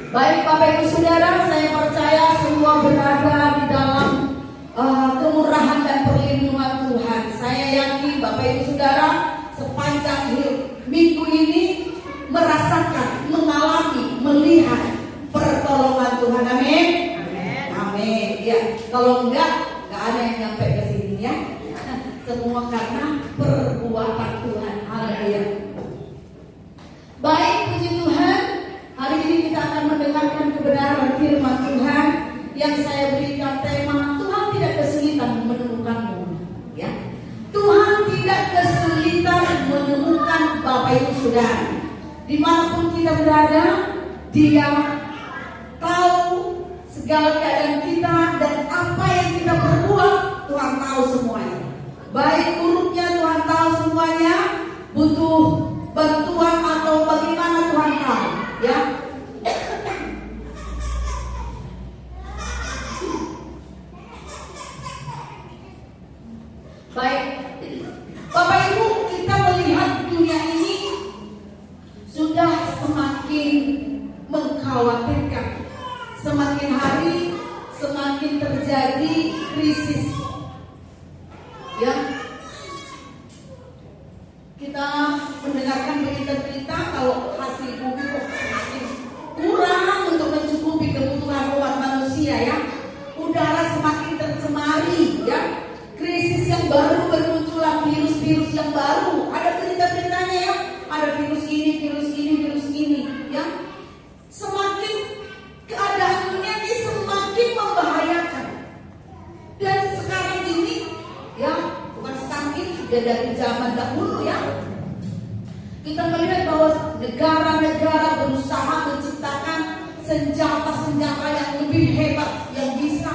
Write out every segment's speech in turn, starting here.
Baik Bapak Ibu Saudara, saya percaya semua berada di dalam kemurahan dan perlindungan Tuhan. Saya yakin Bapak Ibu Saudara sepanjang minggu ini merasakan, mengalami, melihat pertolongan Tuhan. Amin. Amin. Ya, kalau enggak ada yang nyampe ke sini ya. Semua karena perbuatan Tuhan. Haleluya. Baik, puji Tuhan. Hari ini kita akan mendengarkan kebenaran firman Tuhan yang saya berikan tema Tuhan tidak kesulitan menemukanmu. Ya, Tuhan tidak kesulitan menemukan Bapak Ibu Saudara. Dimanapun kita berada, Dia tahu segala keadaan kita dan apa yang kita perbuat. Tuhan tahu semuanya. Baik buruknya Tuhan tahu semuanya. Butuh bantuan atau bagaimana Tuhan tahu. Ya. Baik, Bapak Ibu, kita melihat dunia ini sudah semakin mengkhawatirkan. Semakin hari semakin terjadi krisis. Ya. Kita mendengarkan berita-berita kalau hasil bumi kok semakin kurang untuk mencukupi kebutuhan umat manusia ya. Udara semakin tercemari ya. Krisis yang baru bermunculan, virus-virus yang baru. Ada berita-beritanya ya. Ada virus ini ya. Semakin keadaan dunia ini semakin membahayakan. Dan sekarang ini ya, bukan sekarang ini, sudah dari zaman dahulu ya. Kita melihat bahwa negara-negara berusaha menciptakan senjata-senjata yang lebih hebat, yang bisa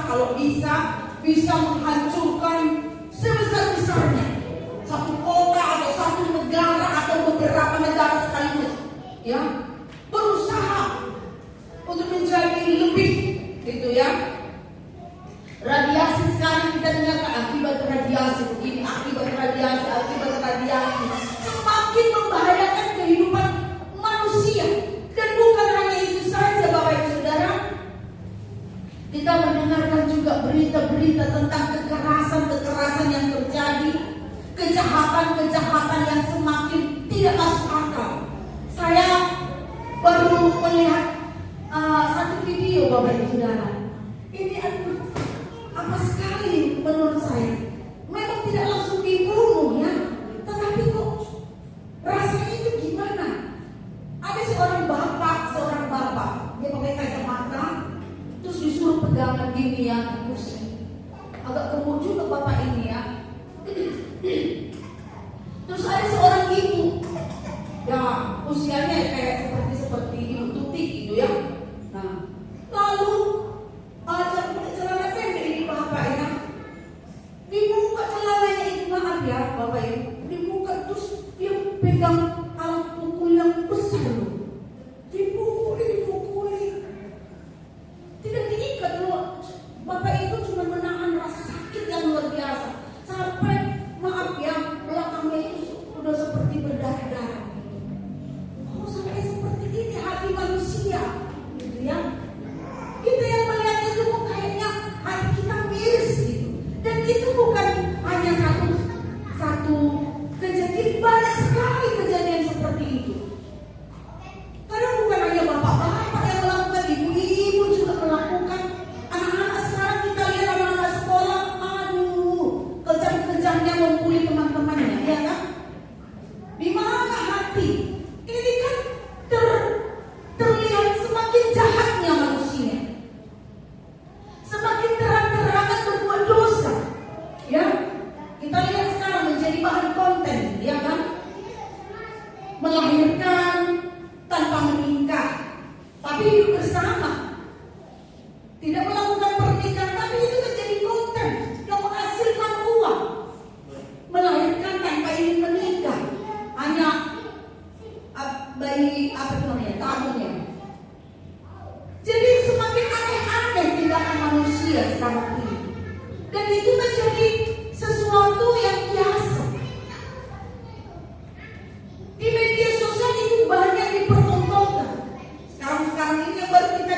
bisa menghancurkan sebesar-besarnya satu kota atau satu negara atau beberapa negara sekaligus. Ya, berusaha untuk menjadi lebih, gitu ya. Radiasi sekarang kita dengarkan akibat radiasi begini, akibat radiasi semakin membahayakan kehidupan manusia. Dan bukan hanya itu saja Bapak Ibu Saudara, kita mendengarkan juga berita-berita tentang kekerasan yang terjadi, kejahatan yang semakin tidak masuk akal. Saya baru melihat satu video Bapak Ibu Saudara. Ini apa sekali menurut saya. Memang tidak langsung dibunuh ya, tetapi kok rasanya itu gimana? Ada seorang bapak, dia pakai kacamata, terus disuruh pegangan gini ya, pusing. Agak gemuk juga bapak ini ya. Terus ada seorang ibu, ya usianya kayak seperti ibu Tuti gitu ya. Nah, lalu celana pendek ini bapak ya, dibuka celananya itu, maaf ya bapak ibu, dibuka terus dia pegang alat pukul yang besar loh. Dipukuli, tidak diikat loh. Bapak itu cuma menahan rasa sakit yang luar biasa sampai maaf ya belakangnya itu udah seperti berdarah-darah. Oh sampai seperti ini hati manusia, gitu ya. Kita yang melihat itu kok kayaknya hati kita miris gitu. Dan itu bukan hanya satu kejadian, banyak sekali kejadian seperti itu. Karena bukan hanya bapak-bapak yang melakukan, ibu-ibu juga melakukan. Anak-anak sekarang kita lihat anak-anak sekolah, aduh, kejam-kejamnya membuli teman-temannya, ya kan? Di mana hati? Ini kan terlihat semakin jahatnya manusia. Semakin terang-terangan berbuat dosa. Ya, kita lihat sekarang menjadi bahan konten, ya kan? Melahirkan tanpa menikah, tapi hidup bersama. Tidak melakukan pernikahan, tapi itu menjadi konten yang menghasilkan uang. Melahirkan tanpa ingin menikah, hanya bayi tabungnya. Jadi semakin aneh-aneh tindakan manusia sekarang ini. Dan itu menjadi sesuatu yang biasa. Di media sosial itu banyak dipertontonkan. Sekarang ini yang baru kita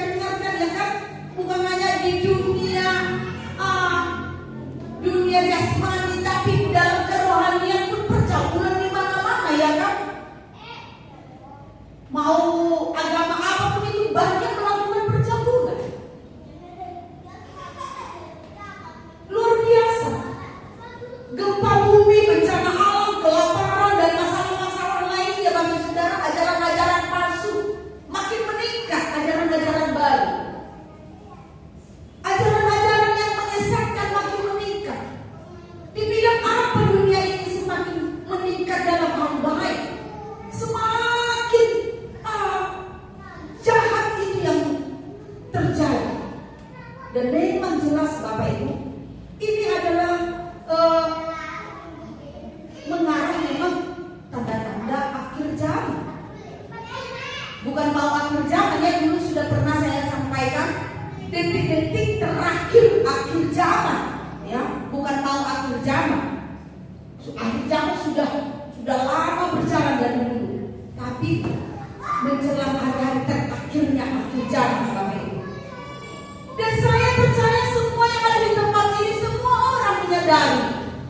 banyak melakukan percabulan. Luar biasa. Gempa bumi, bencana alam, kelaparan, dan masalah-masalah lainnya bagi saudara, ajaran-ajaran palsu makin meningkat, ajaran-ajaran baru. Ajaran-ajaran yang menyesatkan makin meningkat. Di bidang apa dunia ini semakin meningkat dalam hal baik, semakin jahat itu yang terjadi. Dan memang jelas Bapak Ibu, ini adalah mengarah memang tanda-tanda akhir zaman. Bukan mau akhir zaman ya, dulu sudah pernah saya sampaikan detik-detik terakhir akhir zaman ya, bukan mau akhir zaman. Akhir zaman sudah lama berjalan dari dulu, tapi menjelang hari-hari terakhirnya akhir zaman Bapak Ibu. Dan saya percaya semua yang ada di tempat ini, semua orang menyadari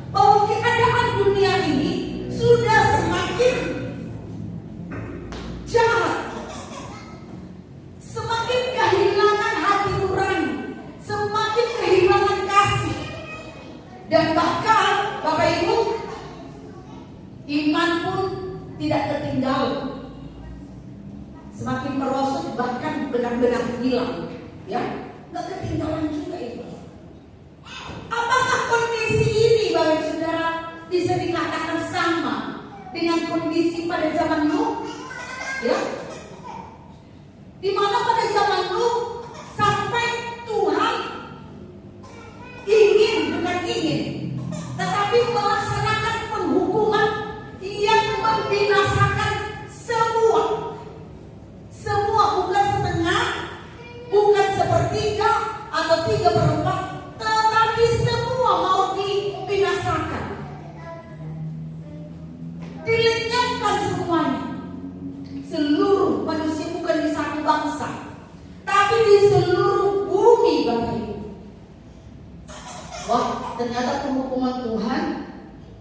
bahwa keadaan dunia ini sudah semakin jahat, semakin kehilangan hati nurani, semakin kehilangan kasih, dan bahkan Bapak Ibu, iman pun tidak tertinggal, semakin merosot, bahkan benar-benar hilang, ya, nggak ketinggalan juga itu. Apakah kondisi ini Bapak Saudara bisa dikatakan sama dengan kondisi pada zaman Nuh? Ya, di mana pada zaman Nuh sampai Tuhan bukan ingin, tetapi melaksanakan penghukuman yang membinasakan semua, bukan setengah, bukan sepertiga atau 3/4, tetapi semua mau dibinasakan, dilenyapkan semuanya. Seluruh manusia, bukan di satu bangsa, tapi di seluruh bumi Bapak Ibu. Wah, ternyata penghukuman Tuhan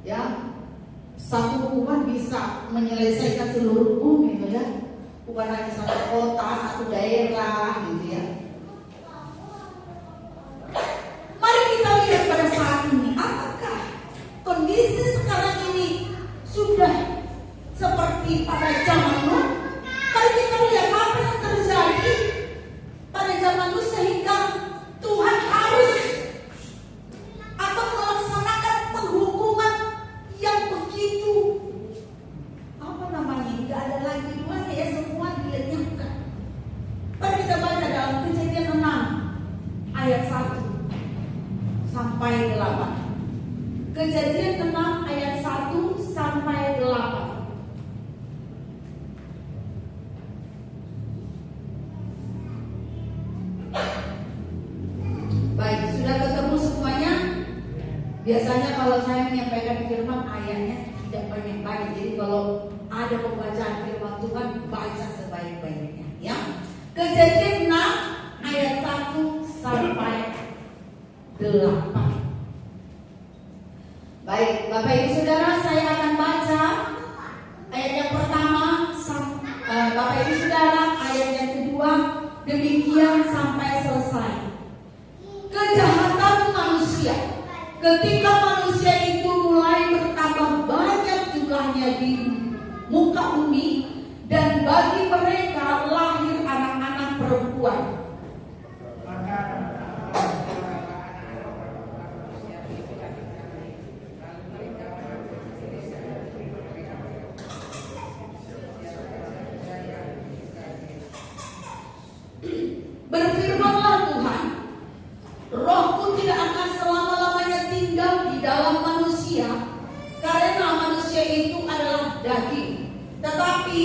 ya, satu hukuman bisa menyelesaikan seluruh bumi gitu ya, bukan hanya satu kota, satu daerah gitu ya. Mari kita lihat pada saat ini, apakah kondisi sekarang ini sudah seperti pada zaman Nuh? Mari kita lihat apa yang terjadi pada zaman Nuh sehingga Tuhan harus atau melaksanakan penghukuman yang begitu tidak ada lagi duanya ya, semua dilenyapkan. Mari kita baca dalam Kejadian 6 ayat 1 sampai 8. Kejadian 6 ayat 1 sampai 8. Baik, sudah ketemu semuanya? Biasanya kalau saya menyampaikan firman ayatnya tidak banyak-banyak. Jadi kalau ada pembacaan firman Tuhan, baca sebaik-baiknya ya. Kejadian 6 ayat 1 sampai 8. Baik, Bapak Ibu Saudara, saya akan baca ayat yang pertama, Bapak Ibu Saudara, ayat yang kedua, demikian sampai selesai. Kejahatan manusia. Ketika manusia itu mulai bertambah banyak jumlahnya di muka bumi, dan bagi mereka lahir anak-anak perempuan. Berfirmanlah Tuhan, Rohku tidak akan selama-lamanya tinggal di dalam manusia, karena manusia itu adalah daging, tetapi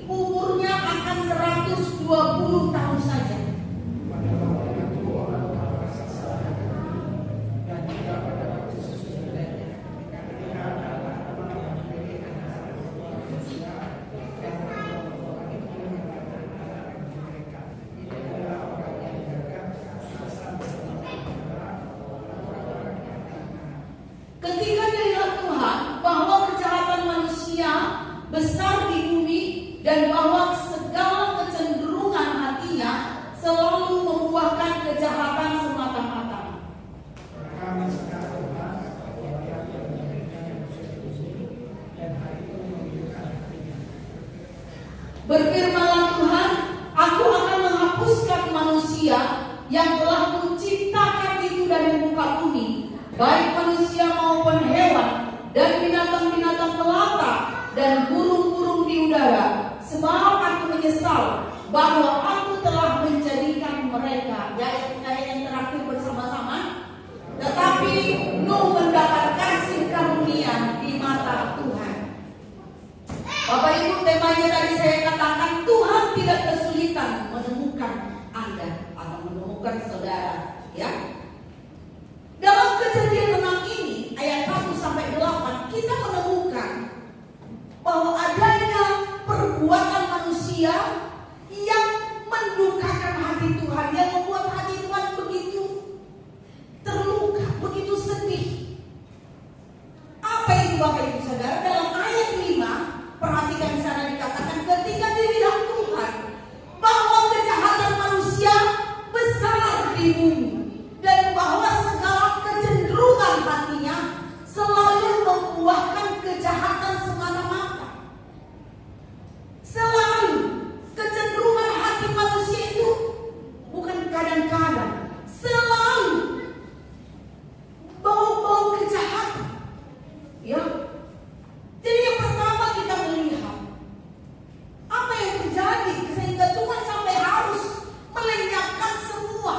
umurnya akan 120 tahun saja. Ketika dilihat Tuhan bahwa kejahatan manusia besar di bumi dan bahwa segala kecenderungan hati yang telah menciptakan itu dari muka bumi, baik manusia maupun hewan, dan binatang-binatang melata, dan burung-burung di udara. Sebab aku menyesal bahwa aku telah menjadikan mereka. Ayat yang terakhir bersama-sama. Tetapi Nuh mendapat kasih karunia di mata Tuhan. Bapak Ibu, temanya tadi saya katakan, Tuhan tidak kesulitan menemukan Anda atau menemukan saudara, ya. Dalam Kejadian 6 ini ayat 1 sampai 8 kita menemukan bahwa adanya perbuatan manusia yang mendukakan hati Tuhan, yang membuat hati Tuhan begitu terluka, begitu sedih. Apa itu Bapak Ibu Saudara? Dalam ayat 5, perhatikan di sana dikatakan ketika dilihat Tuhan bahwa kejahatan manusia besar di bumi dan bahwa segala kecenderungan hatinya selalu membuahkan kejahatan semata-mata. Selalu kecenderungan hati manusia itu bukan kadang-kadang, selalu bau-bau kejahatan. Ya. Jadi yang pertama kita melihat apa yang terjadi sehingga Tuhan sampai harus melenyapkan semua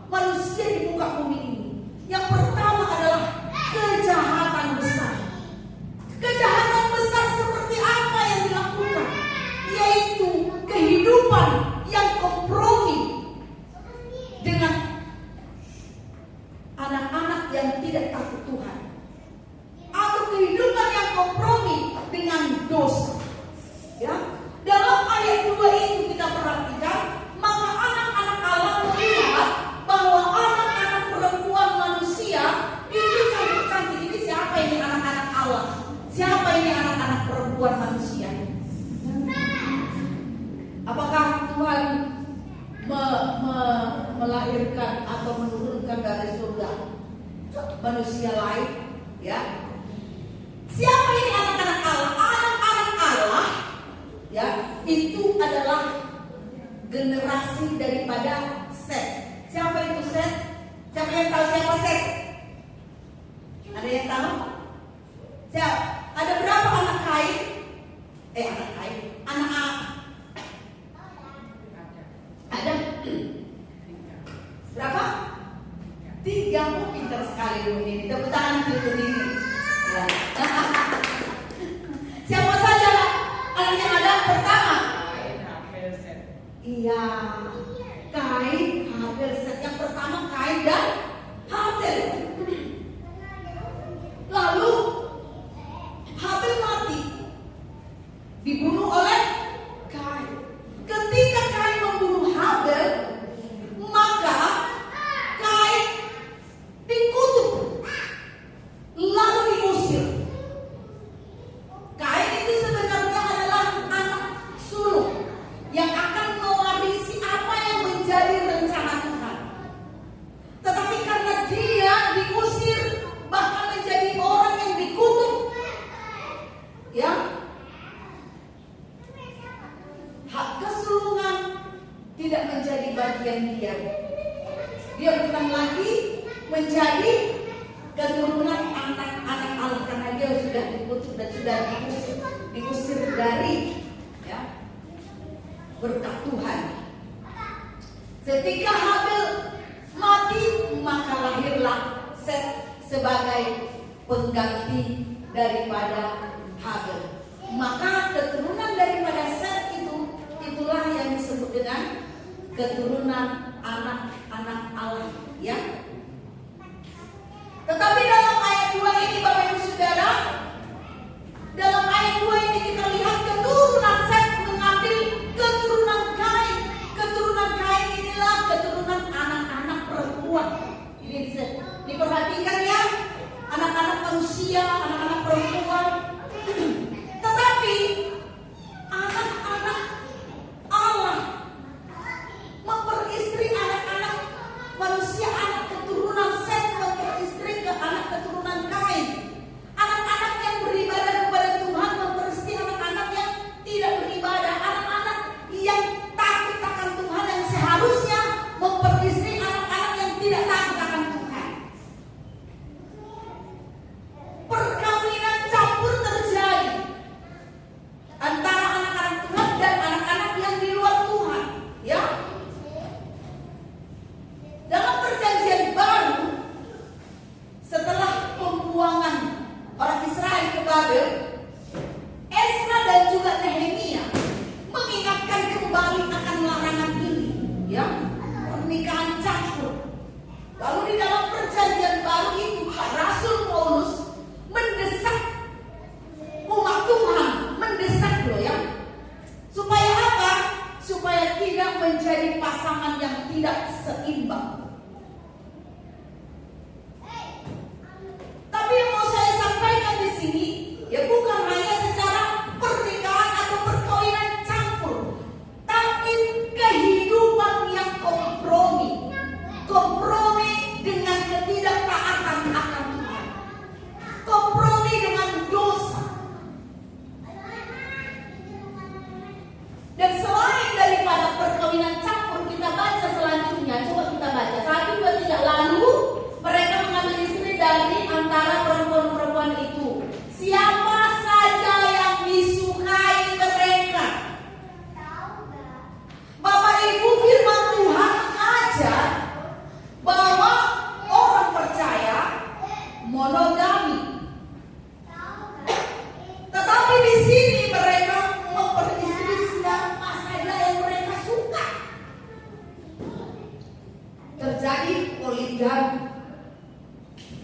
manusia di muka bumi ini. Yang pertama adalah kejahatan besar. Kejahatan besar seperti apa yang dilakukan? Yaitu kehidupan yang kompromi dengan anak-anak yang tidak takut Tuhan, atau kehidupan yang kompromi dengan dosa. Ya, dalam ayat 2 itu kita perhatikan, maka anak-anak Allah melihat bahwa anak-anak perempuan manusia itu cantik-cantik. Ini siapa ini anak-anak Allah? Siapa ini anak-anak perempuan manusia? Apakah Tuhan melahirkan atau menurunkan dari surga manusia lain? Ya. Siapa ini anak-anak Allah? Anak-anak Allah, ya, itu adalah generasi daripada Set. Siapa itu Set? Siapa yang tahu siapa Set? Ada yang tahu? Siapa? Ada berapa anak Kain? Anak Adam. Berapa? 3. Pintar sekali ini. Tepuk tangan untuk ini. Ya. Siapa saja anaknya Adam pertama? Iya, Kain, Habel, Set. Yang pertama Kain dan Habel. Lalu Habel mati, dibunuh oleh Kain. Ketika Kain membunuh Habel, maka Kain dikutuk, lalu diusir. Kain itu sebenarnya adalah anak sulung yang akan mewarisi apa yang menjadi rencana Tuhan. Tetapi karena dia diusir, bahkan menjadi orang yang dikutuk, ya, hak kesulungan tidak menjadi bagian dia. Dia bukan lagi menjadi keturunan anak-anak Allah karena dia sudah dikutuk dan sudah diusir dari, ya, berkat Tuhan. Ketika Habel mati, maka lahirlah Set sebagai pengganti daripada Habel. Maka keturunan daripada Set itulah yang disebut dengan keturunan anak-anak Allah, ya. Tetapi dalam ayat 2 ini Bapak Ibu Saudara, dalam ayat 2 ini kita lihat keturunan Set mengambil keturunan Kain. Keturunan Kain inilah keturunan anak-anak perempuan. Ini bisa diperhatikan, ya, anak-anak manusia, anak-anak perempuan. Tetapi anak-anak Allah memperistri anak-anak manusia, anak keturunan Set memperistri ke anak keturunan Kain. Anak-anak tidak menjadi pasangan yang tidak seimbang. Tapi yang mau saya sampaikan di sini, ya bukan hanya secara pernikahan atau perkawinan campur, tapi kehidupan yang kompromi. Kompromi dengan ketidaktaatan akan Tuhan. Kompromi dengan dosa. Dan selain daripada perkawinan campur, kita baca selanjutnya. Coba kita baca 1, 2, 3. Lalu mereka mengambil istri dari antara perempuan-perempuan itu, siapa saja yang disukai mereka. Bapak Ibu, firman Tuhan mengajar bahwa orang percaya monogami. Tetapi di sini mereka memperistri siapa saja yang mereka suka. Terjadi poligami.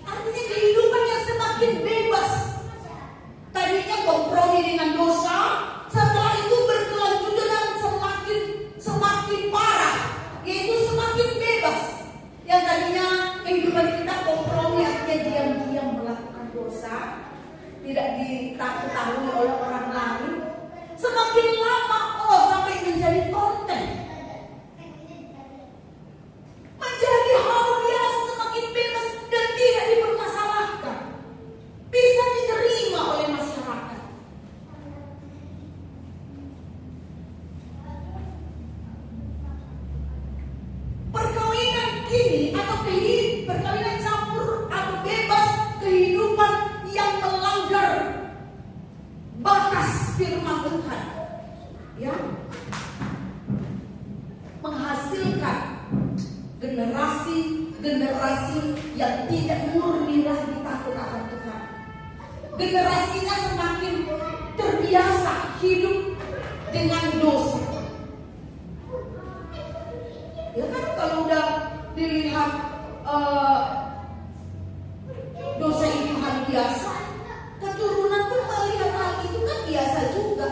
Artinya kehidupan yang semakin bebas. Tadinya kompromi dengan dosa, setelah itu berkelanjutan dan semakin parah, yaitu semakin bebas. Yang tadinya kehidupan kita kompromi, artinya diam-diam melakukan dosa, tidak diketahui oleh orang lain. Semakin lama, sampai menjadi konten, menjadi hal biasa, semakin bebas dan tidak dipermasalahkan, bisa diterima oleh masyarakat. Perkawinan ini atau perkawinan campur atau bebas, kehidupan yang melanggar batas firman Tuhan, ya, menghasilkan generasi yang tidak murni lagi takut akan Tuhan. Generasinya semakin terbiasa hidup dengan dosa. Ya kan, kalau udah dilihat dosa itu hal biasa, keturunan pun melihat hal itu kan biasa juga.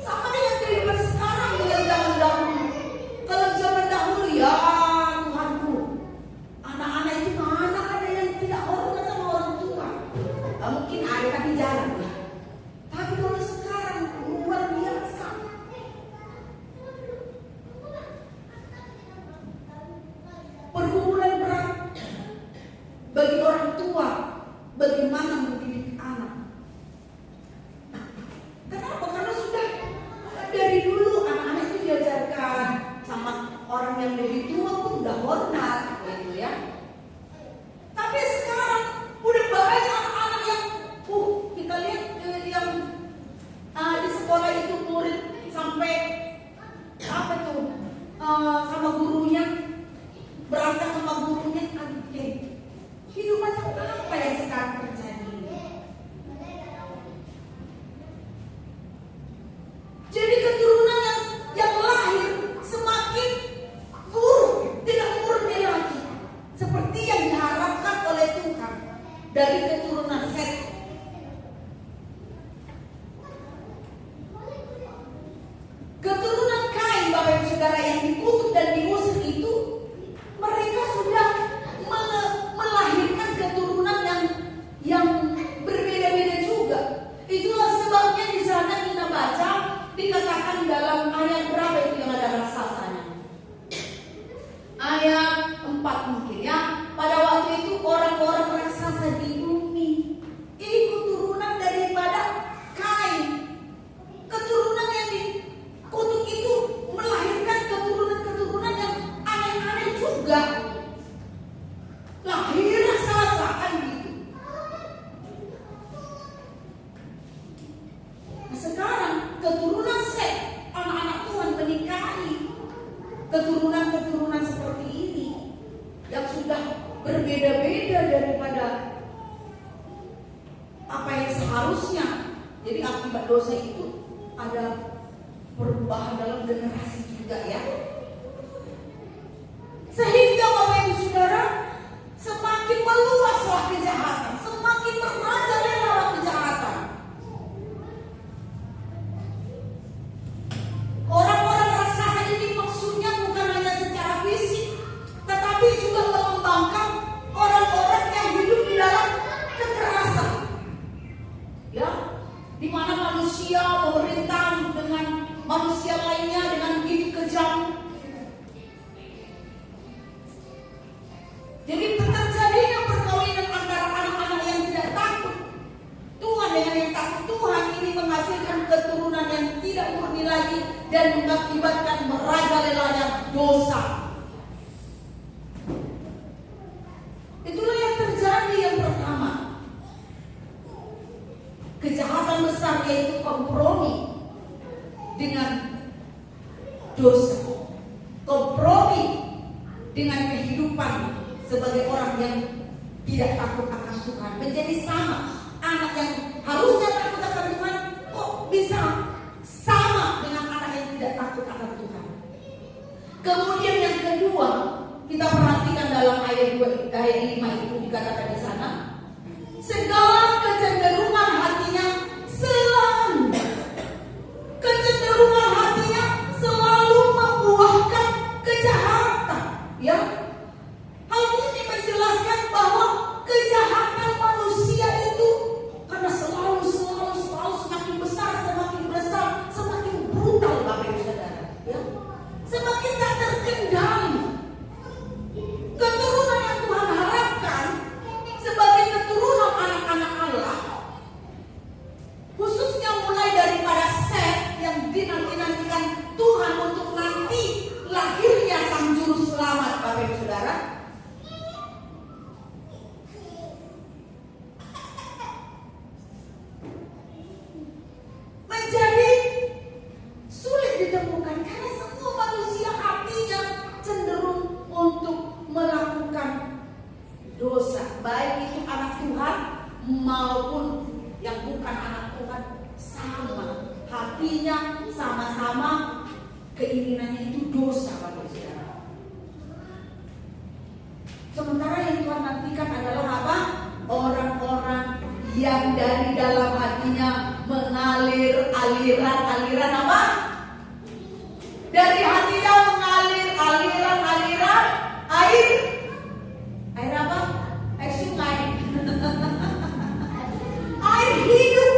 Sama dengan kehidupan sekarang dengan zaman dahulu. Kalau zaman dahulu, ya Tuhanku, anak-anak itu mana ada yang tidak hormat sama orang tua. Mungkin ada tapi jarang ya. Tapi kalau sekarang luar biasa. Pergumulan berat bagi orang tua bagaimana mendidik anak. Kenapa? Karena sudah dari dulu anak-anak itu diajarkan sama orang yang lebih tua pun udah hormat, gitu ya. Tapi sekarang udah banyak anak-anak yang kita lihat yang di sekolah itu murid sampai apa tuh sama gurunya, berantem sama gurunya. Hidup macam apa yang sekarang terjadi ini? Jadi keturunan yang lahir semakin buruk, tidak murni lagi, seperti yang diharapkan oleh Tuhan dari keturunan Set. Keturunan Kain, Bapak Ibu Saudara, yang dikutuk dan diusir itu, mereka sudah melahirkan keturunan yang berbeda-beda juga. Itulah sebabnya di sana kita baca dikatakan dalam ayat berapa itu yang ada raksasanya? Ayat 4 mungkin ya. Pada waktu itu orang-orang raksasa di bumi. Ini keturunan daripada Kain. Keturunan yang dikutuk itu melahirkan keturunan-keturunan yang aneh-aneh juga. Lahir raksasa kan gitu. Nah, sekarang keturunan Set, anak-anak Tuhan menikahi keturunan-keturunan seperti ini yang sudah berbeda-beda daripada apa yang seharusnya. Jadi akibat dosa itu ada perubahan dalam generasi juga ya. Sehingga Bapak Ibu Saudara, semakin meluaslah kejahatan, semakin merajalela kejahatan. Orang-orang dan mengakibatkan merajalelanya dosa. Itulah yang terjadi yang pertama. Kejahatan besar yaitu kompromi dengan dosa. Kompromi dengan kehidupan sebagai orang yang tidak takut akan Tuhan. Menjadi sama. Anak yang harusnya takut akan Tuhan kok bisa sama dengan anak yang tidak takut akan Tuhan. Kemudian yang kedua, kita perhatikan dalam ayat 5 itu dikatakan di sana, segala kecenderungan hatinya selalu, kecenderungan hatinya selalu membuahkan kejahatan. Ya, hal ini menjelaskan bahwa kejahatan manusia itu karena selalu semakin besar, semakin brutal, Bapak Ibu Saudara. Ya, semakin tak terkendali. Keturunan yang Tuhan harapkan sebagai keturunan anak-anak Allah, khususnya mulai daripada Set yang dinanti-nantikan Tuhan untuk nanti lahirnya Sang Juru Selamat, Bapak Ibu Saudara, menjadi sulit ditemukan karena semua manusia hatinya cenderung untuk melakukan dosa, baik itu anak Tuhan maupun yang bukan anak Tuhan, sama hatinya, sama-sama keinginannya itu dosa, Bapak Saudara. Sementara yang Tuhan nantikan adalah apa? Orang-orang yang dari dalam hatinya mengalir aliran apa? Dari hatinya mengalir aliran air apa? Air sungai. Air hidup.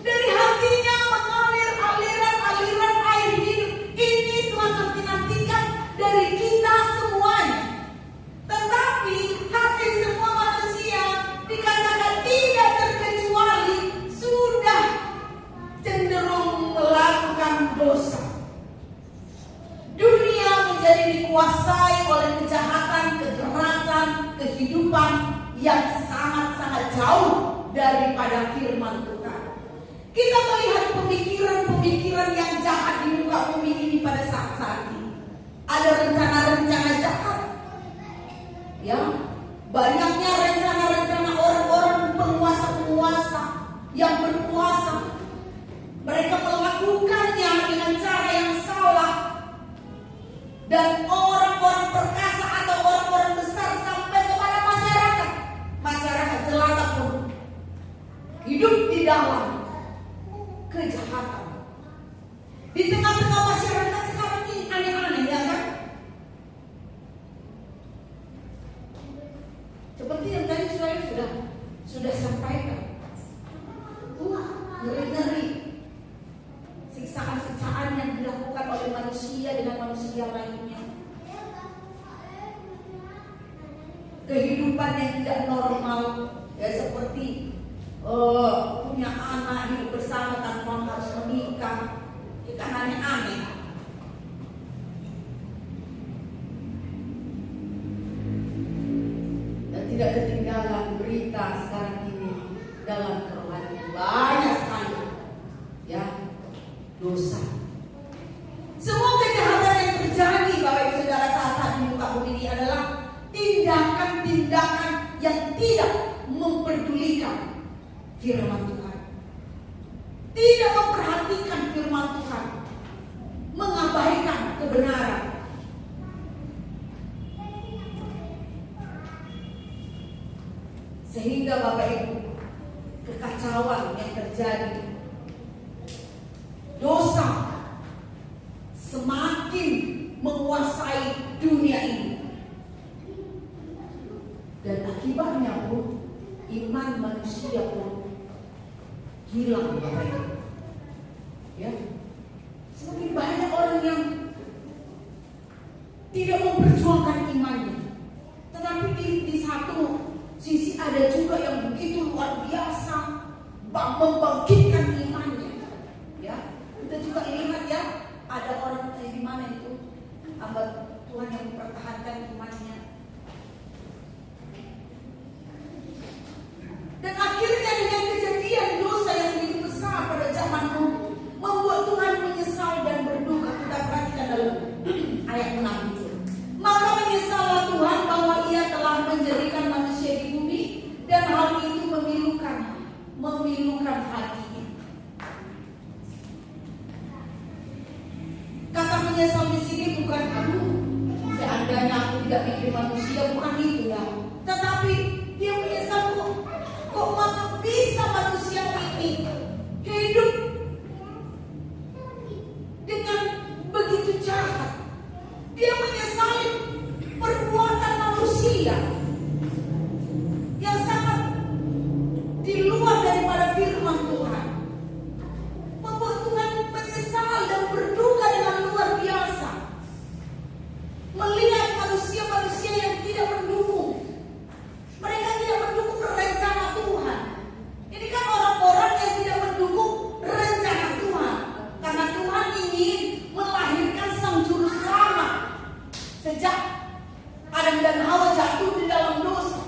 Dari hatinya mengalir aliran air hidup. Ini Tuhan nantikan dari kita semuanya. Tetapi hati semua manusia dikatakan tidak terkecuali sudah cenderung melakukan dosa. Dunia menjadi dikuasai oleh kejahatan, kekerasan, kehidupan yang sangat-sangat jauh daripada firman Tuhan. Kita melihat pemikiran-pemikiran yang jahat di muka bumi ini pada saat ini. Ada rencana-rencana jahat. Ya, banyaknya rencana-rencana orang-orang penguasa-penguasa yang berkuasa. Mereka melakukannya dengan cara yang salah. Dan orang-orang perkasa atau orang-orang besar sampai kepada masyarakat. Masyarakat jelata pun hidup di dalam kejahatan. Di tengah-tengah masyarakat sekarang ini aneh-aneh, ya kan? Seperti yang tadi sudah sampaikan. Ngeri-ngeri siksaan-siksaan yang dilakukan oleh manusia dengan manusia lainnya. Kehidupan yang tidak normal, ya seperti punya anak, hidup bersama tanpa harus menikah. Itu kan aneh-aneh. Dan tidak ketinggalan berita sekarang ini dalam kerohanian banyak sekali, ya, dosa. Semua kejahatan yang terjadi, Bapak Ibu Saudara, saat di muka bumi ini adalah tindakan-tindakan yang tidak memperdulikan firman Tuhan, tidak memperhatikan firman Tuhan, mengabaikan kebenaran. Sehingga Bapak Ibu, kekacauan yang terjadi, dosa semakin menguasai dunia ini. Dan akibatnya pun iman manusia pun hilang, Bapak Ibu. Ya, semakin banyak orang yang tidak memperjuangkan imannya. Tetapi di satu sisi ada juga yang begitu luar biasa membangkitkan imannya. tidak bikin manusia, bukan itu ya. Tetapi dia menyesal kok bisa manusia ini hidup dengan begitu jahat. Dia menyesali perbuatan manusia yang sangat di luar daripada firman Tuhan. Membuat Tuhan menyesal dan berduka dengan luar biasa melihat manusia-manusia yang tidak mendukung. Mereka tidak mendukung rencana Tuhan. Ini kan orang-orang yang tidak mendukung rencana Tuhan. Karena Tuhan ingin melahirkan sang juru selamat. Sejak Adam dan Hawa jatuh di dalam dosa,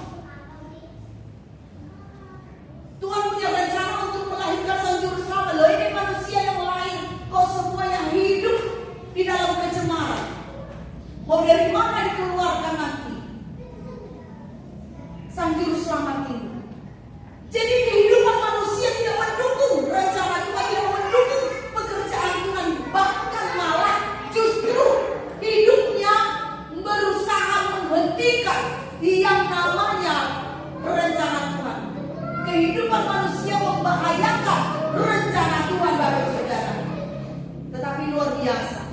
Tuhan punya rencana untuk melahirkan sang juru selamat. Loh, ini manusia yang lain, kok semuanya hidup di dalam kecemaran. Mau dari mana dikeluarkan nanti sang juru selamat ini? Jadi kehidupan manusia tidak mendukung rencana Tuhan, tidak mendukung pekerjaan Tuhan. Bahkan malah justru hidupnya berusaha menghentikan yang namanya rencana Tuhan. Kehidupan manusia membahayakan rencana Tuhan, Bapak Saudara. Tetapi luar biasa.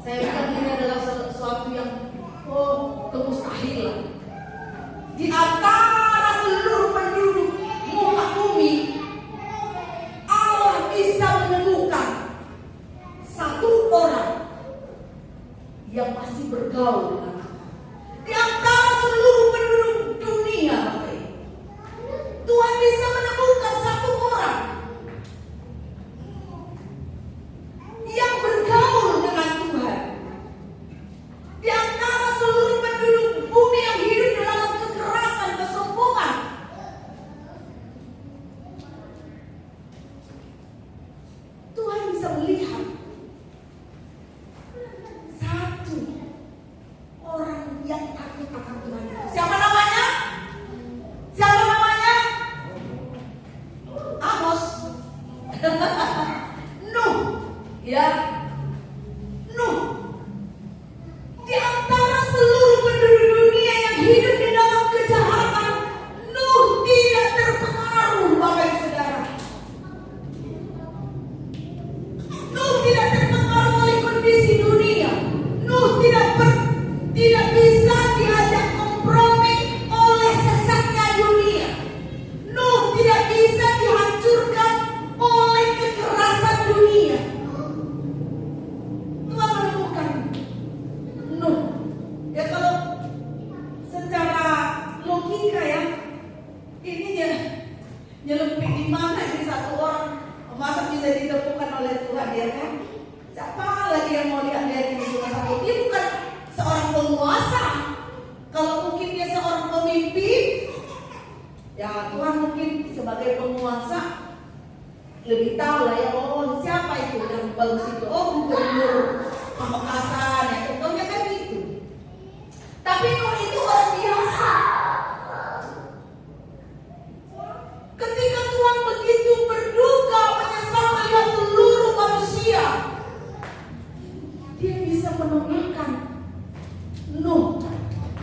Saya bilang ini adalah sesuatu yang kemustahilan. Di antara seluruh penduduk muka bumi, Allah bisa menemukan satu orang yang masih bergaul dengan Allah. Di antara seluruh penduduk dunia, Tuhan bisa menemukan satu orang yang bergaul dengan Tuhan. Di antara seluruh penduduk bumi yang hidup dalam kekerasan, kesombongan, Tuhan bisa melihat satu orang yang takut akan Tuhan. Siapa namanya? Siapa namanya? Amos. Nuh. Ya. Nuh. Di antara seluruh penduduk dunia yang hidup di dalam kejahatan, Nuh tidak terpengaruh, Bapak Ibu Saudara. Nuh tidak terpengaruh oleh kondisi dunia. Nuh tidak bisa diajak kompromi oleh sesatnya dunia. Nuh tidak bisa dihancurkan oleh kekerasan dunia. Tuhan menemukan Nuh. Ya kalau secara logika ya, ini nyelempit di mana ini satu orang, masa bisa ditemukan oleh Tuhan, ya kan? Siapa lagi yang mau lihat dia ini cuma satu? Dia bukan seorang penguasa. Kalau mungkin dia seorang pemimpin, ya Tuhan mungkin sebagai penguasa lebih tahu lah ya. Oh, siapa itu yang bagus itu? Oh, gubernur Pamekasan, ya contohnya kan gitu. Tapi Nuh itu orang biasa. Ketika Tuhan begitu berduka, menyesal melihat seluruh manusia, dia bisa menemukan Nuh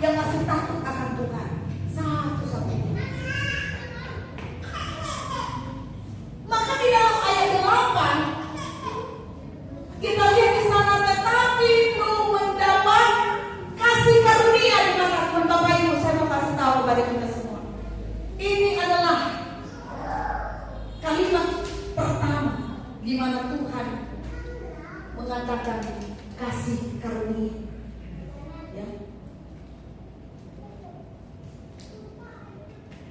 yang masih takut akan Tuhan satu-satunya. Maka di dalam ayat 8 kita lihat di sana, tetapi Nuh mendapat kasih karunia di mana? Bapak Ibu, saya mau kasih tahu kepada kita semua. Ini adalah kalimat pertama di mana Tuhan mengatakan kasih karunia. Ya.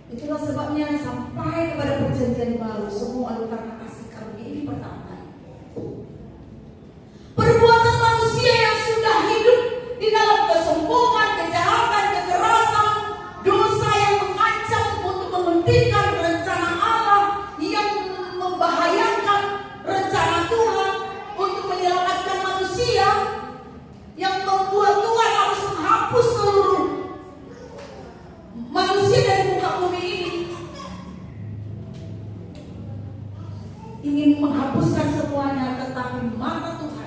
Itulah sebabnya sampai kepada perjanjian baru semua adalah karena kasih karunia. Ini pertama kali. Perbuatan manusia yang sudah hidup di dalam kesombongan, kejahatan, kekerasan, dosa yang mengancam untuk menghentikan rencana Allah, yang membahayakan rencana Tuhan untuk menyelamatkan manusia, yang membuat Tuhan harus menghapus seluruh manusia dari muka bumi ini. Ingin menghapuskan semuanya, tetapi mata Tuhan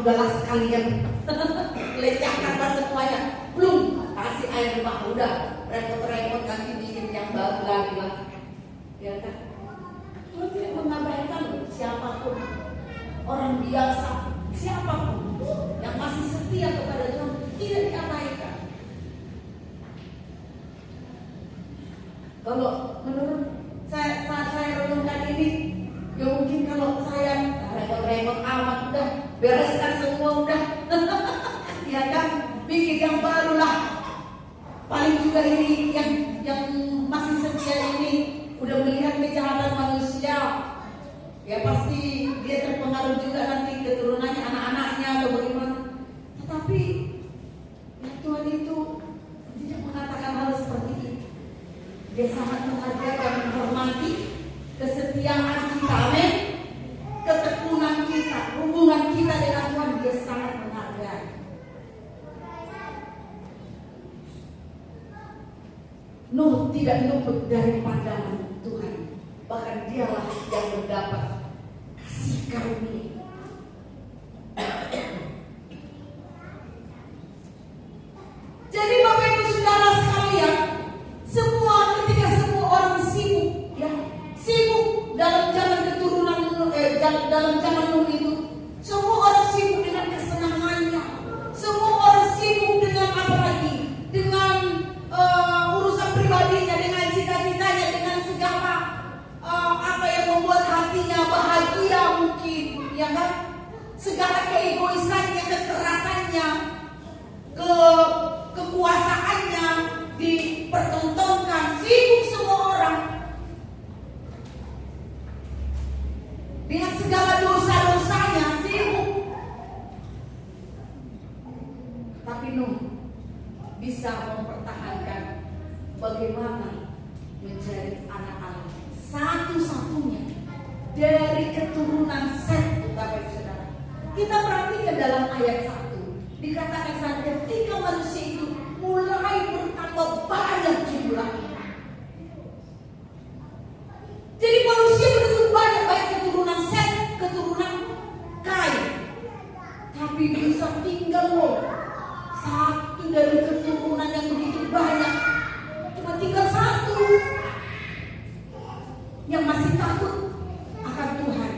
udahlah sekalian lecahkanlah semuanya. Belum kasih air bah, udah repot-repot nanti bikin yang baru lagi lah. Ya kan? Lu tidak mengabaikan siapapun, orang biasa, siapapun yang masih setia kepada Tuhan tidak diabaikan. Kalau menurut saya, saat saya renungkan ini, ya mungkin kalau saya repot-repot amat, udah bereskan semua udah, ya kan, bikin yang baru lah. Paling juga ini yang masih setia ini udah melihat kejahatan manusia, ya pasti dia terpengaruh juga nanti keturunannya, anak-anaknya atau bagaimana. Tetapi ya Tuhan itu tidak mengatakan hal seperti itu. Dia sangat menghargai dan menghormati kesetiaan kita, amin. Ketekunan kita, hubungan kita dengan Tuhan, dia sangat menghargai. Nuh tidak luput dari pandangan Tuhan, bahkan dialah yang mendapat kasih karunia. Jadi Bapak Ibu Saudara sekalian, ketika semua orang sibuk, ya sibuk dalam zaman keturunan dalam zaman Nuh itu, semua orang sibuk dengan kesenangannya, semua orang sibuk dengan apa lagi, dengan urusan pribadinya, dengan cita-citanya, dengan segala apa yang membuat hatinya bahagia mungkin, ya kan? Segala keegoisannya, kekerasannya, kekuasaannya dipertontonkan, sibuk semua orang dengan segala dosa-dosanya, sibuk. Tapi Nuh bisa mempertahankan bagaimana menjadi anak-anak satu-satunya dari keturunan Set, Bapak Ibu Saudara. Kita perhatikan dalam ayat 1, dikatakan saat ketika manusia itu mulai bertambah banyak jumlahnya. Jadi manusia begitu banyak, baik keturunan Set, keturunan Kain. Tapi bisa tinggal loh satu dari keturunan yang begitu banyak, cuma tinggal satu yang masih takut akan Tuhan.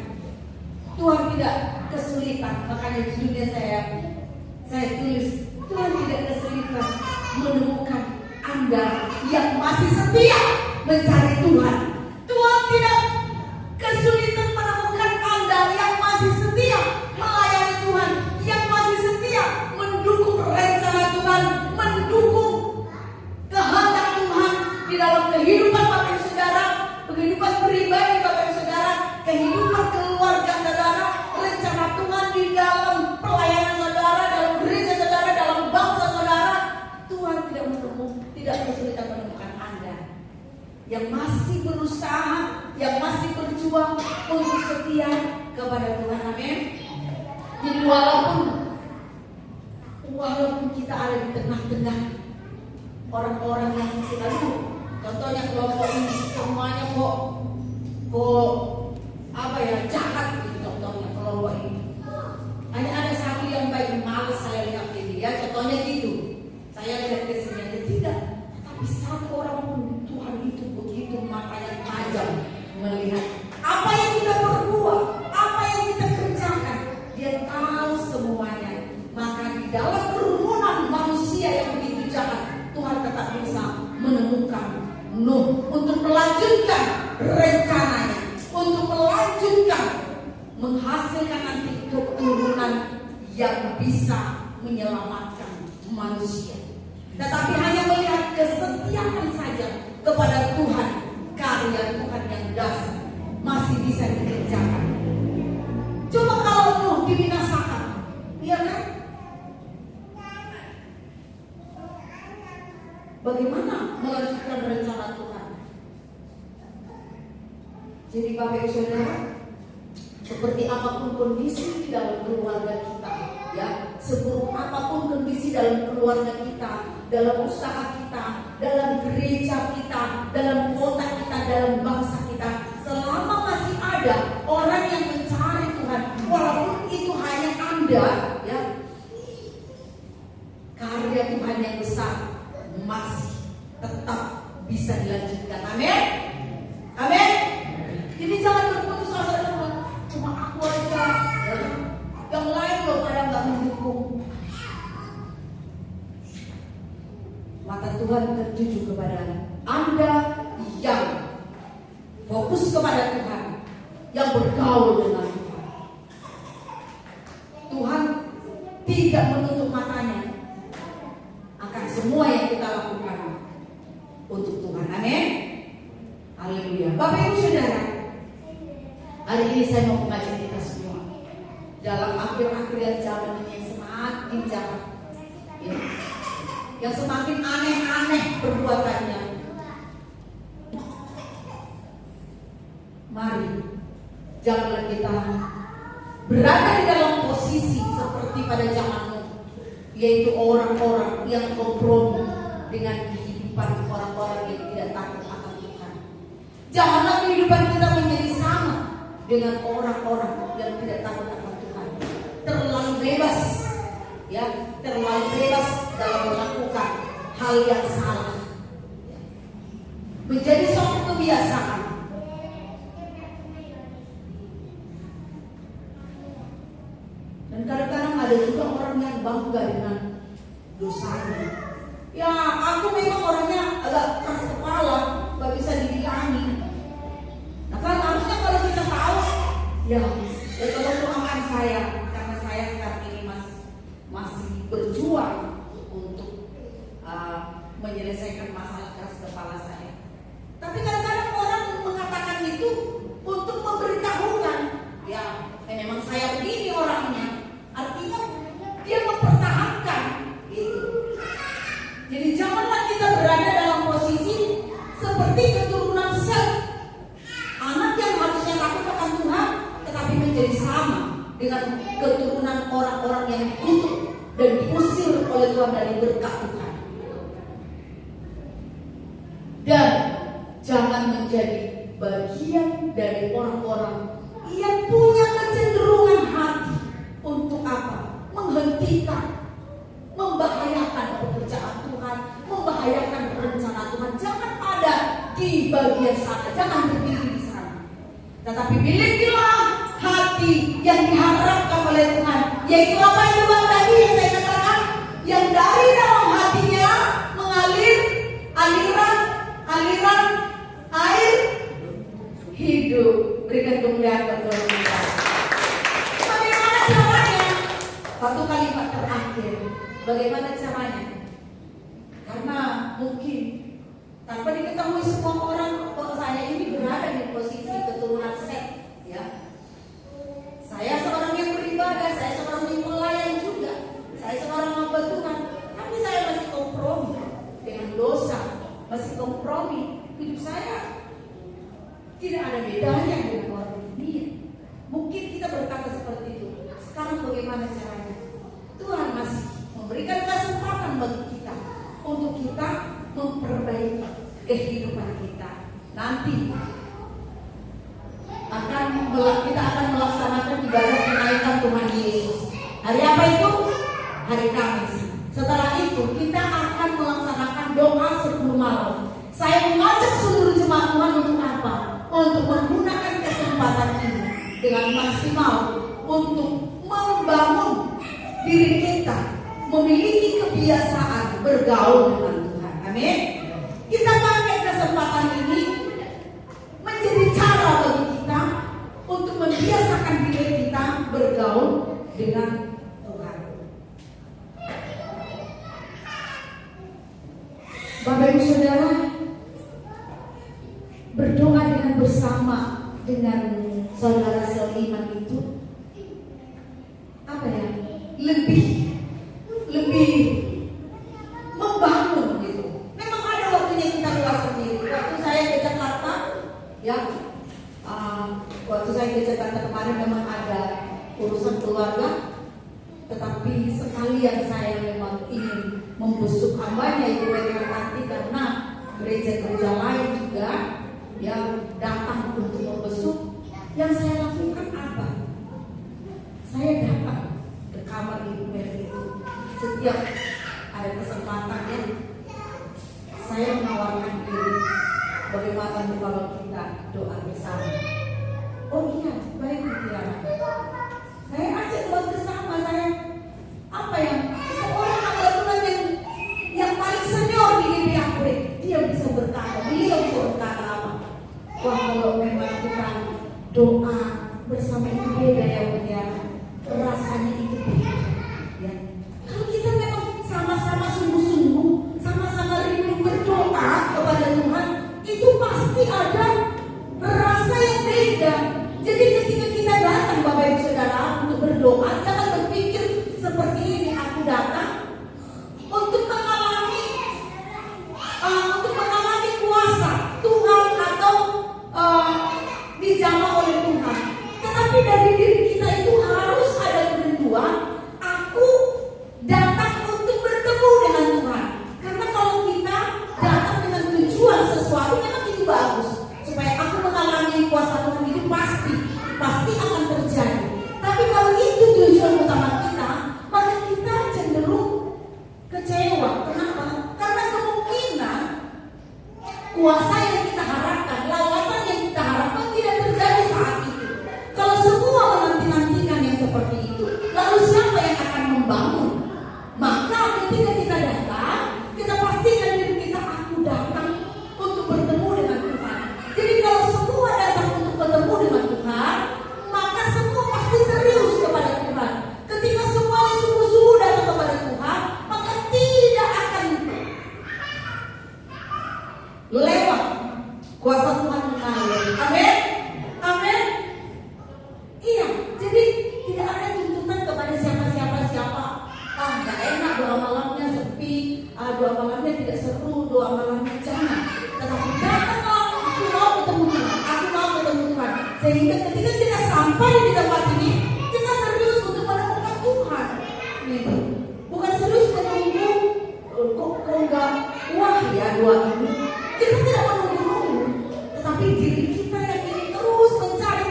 Tuhan tidak kesulitan, makanya judulnya saya tulis, Tuhan tidak kesulitan menemukan Anda yang masih setia mencari Tuhan. Tuhan tidak kesulitan menemukan Anda yang masih setia melayani Tuhan, yang masih setia mendukung rencana Tuhan, mendukung kehendak Tuhan di dalam kehidupan Bapak Ibu Saudara, kehidupan pribadi Bapak Ibu Saudara, kehidupan keluarga saudara, rencana Tuhan di dalam pelayanan saudara, dalam gereja saudara, dalam bangsa saudara. Tuhan tidak kesulitan menemukan Anda yang masih berusaha, yang masih berjuang untuk setia kepada Tuhan, amin. Jadi walaupun kita ada di tengah-tengah orang-orang yang kita lihat, contohnya kelompok ini semuanya kok apa ya, jahat gitu, contohnya kelompok ini. Hanya ada satu yang baik, males saya lihat ini, ya contohnya gitu. Saya lihat kesininya tidak, tapi satu orang pun Tuhan itu begitu matanya tajam melihat apa yang kita perbuat, apa yang kita kerjakan. Dia tahu semuanya. Maka di dalam kerumunan manusia yang begitu jahat, Tuhan tetap bisa menemukan Nuh untuk melanjutkan rencananya, untuk melanjutkan menghasilkan nanti keturunan yang bisa menyelamatkan manusia. Tetapi hanya melihat kesetiaan saja kepada Tuhan, karya Tuhan yang dahsyat masih bisa dikerjakan. Coba kalau Nuh dibinasakan, iya kan? Bagaimana melanjutkan rencana Tuhan? Jadi Bapak Ibu Saudara, seperti apapun kondisi di dalam keluarga kita, ya, seburuk apapun kondisi dalam keluarga kita, dalam usaha kita, dalam gereja kita, dalam kota kita, dalam bangsa kita, selama masih ada orang yang mencari Tuhan, walaupun itu hanya Anda bisa dilanjutkan. Amin. Amin. Jadi jangan berputus asa cuma aku aja, yang lain loh pada nggak mendukung. Mata Tuhan tertuju kepada Anda yang fokus kepada Tuhan, yang bergaul dengan Tuhan. Tuhan tidak menutup matanya akan semua yang kita lakukan untuk Tuhan. Amin. Haleluya. Bapak Ibu Saudara, hari ini saya mau mengajak kita semua dalam akhir-akhir zaman ini yang semakin jahat, ya, yang semakin aneh-aneh perbuatannya. Mari janganlah kita berada di dalam posisi seperti pada zaman Nuh, yaitu orang-orang yang kompromi dengan kehidupan orang-orang yang tidak takut akan Tuhan. Janganlah kehidupan kita menjadi sama dengan orang-orang yang tidak takut akan Tuhan. Terlalu bebas, ya, terlalu bebas dalam melakukan hal yang salah, menjadi suatu kebiasaan. Dan kadang-kadang ada juga orang yang bangga dengan dosanya. Ya, aku memang orangnya agak keras kepala, gak bisa dibilangin. Nah kan harusnya kalau kita tahu, ya tolong doakan saya, karena saya sekarang ini masih berjuang untuk menyelesaikan masalah keras kepala saya. Tapi kadang-kadang orang mengatakan itu untuk memberitahukan, ya memang saya begini orangnya. Artinya dia mempertahankan gitu. Jadi janganlah kita berada dalam posisi seperti keturunan Set, anak yang harusnya takut akan Tuhan, tetapi menjadi sama dengan keturunan orang-orang yang dikutuk dan diusir oleh Tuhan dari berkat Tuhan. Dan jangan menjadi bagian dari orang-orang yang punya kecenderungan hati untuk apa? Menghentikan, membahayakan pekerjaan Tuhan, membahayakan rencana Tuhan. Jangan ada di bagian sana, jangan berdiri di sana. Tetapi milikilah hati yang diharapkan oleh Tuhan, yaitu apa yang Tuhan tadi yang saya katakan, yang dari dalam hatinya mengalir aliran air hidup. Berikan kemuliaan kepada Tuhan. Bagaimana caranya? Satu kalimat terakhir. Bagaimana caranya? Karena mungkin tanpa diketahui semua orang bahwa saya ini berada di posisi keturunan Set, ya. Saya seorang yang beribadah, saya seorang yang pelayan juga, saya seorang hamba Tuhan, tapi saya masih kompromi dengan dosa, masih kompromi. Hidup saya tidak ada bedanya dengan orang dunia. Mungkin kita berkata seperti itu. Sekarang bagaimana caranya? Tuhan masih memberikan kesempatan bagi kita untuk kita memperbaiki kehidupan kita. Nanti kita akan melaksanakan ibadah kenaikan Tuhan Yesus. Hari apa itu? Hari Kamis. Setelah itu kita akan melaksanakan doa 10 malam. Saya mengajak seluruh jemaat Tuhan untuk apa? Untuk menggunakan kesempatan ini dengan maksimal untuk membangun diri kita, memiliki kebiasaan bergaul dengan Tuhan. Amin. Kita pakai kesempatan ini menjadi cara bagi kita untuk membiasakan diri kita bergaul dengan Tuhan. Bapak Ibu Saudara, berdoa dengan bersama dengan saudara seiman itu apa ya? Lebih membangun gitu. Memang ada waktunya kita keluar sendiri. Waktu saya ke Jakarta, ya, waktu saya ke Jakarta kemarin memang ada urusan keluarga, tetapi sekalian saya memang ingin membesuk hambanya Ibu Retno karena gereja-gereja lain juga yang datang untuk membesuk. Yang saya lakukan apa? Saya datang ke kamar Ibu Mercy itu setiap ada kesempatannya. Saya menawarkan diri. Bagaimana kalau kita doa bersama? Oh iya, baik Tiara. Saya ajak doa bersama saya. Apa yang seorang hamba Tuhan yang paling senior di GBAP, dia bisa berkata, beliau bisa berkata apa? Wah, kalau memang kita doa bersama itu beda ya Tiara. Rasanya itu beda. Ya. Kalau kita memang sama-sama sungguh-sungguh, sama-sama rindu berdoa kepada Tuhan, itu pasti ada rasa yang beda. Jadi ketika kita datang Bapak Ibu Saudara untuk berdoa, jangan berpikir seperti ini, aku datang untuk mengalami kuasa Tuhan atau dijamah oleh Tuhan. Tetapi dari diri kita itu harus ada kerinduan, aku datang untuk bertemu dengan Tuhan. Karena kalau kita datang dengan tujuan sesuatu, memang itu bagus. Supaya aku mengalami kuasa Tuhan itu pasti akan terjadi. Tapi kalau itu tujuan utama kita, maka kita cenderung kecewa. Kenapa? Karena kemungkinan kuasa yang kita harapkan, lawatan yang kita harapkan tidak terjadi saat itu. Kalau semua menanti-nantikan yang seperti itu, lalu siapa yang akan membangun? Maka ketika kita datang, kita pastikan diri kita, aku datang untuk bertemu dengan Tuhan. Jadi kalau semua datang untuk bertemu dengan Tuhan, maka semua pasti serius kepada Tuhan. Ketika semua sungguh-sungguh datang kepada Tuhan, maka tidak akan lewat kuasa Tuhan mengalir. Amin. Amin. Iya, jadi tidak ada tuntutan kepada siapa. Nggak enak doa malamnya sepi, doa malamnya tidak seru, doa malamnya jangan. Tetapi datanglah, aku mau ketemu Tuhan. Sehingga ketika kita sampai di tempat ini, kita serius untuk menemukan Tuhan. Gitu. Bukan serius menunggu, kok enggak wah ya doa ini. Kita tidak menunggu, tetapi diri kita yang ingin terus mencari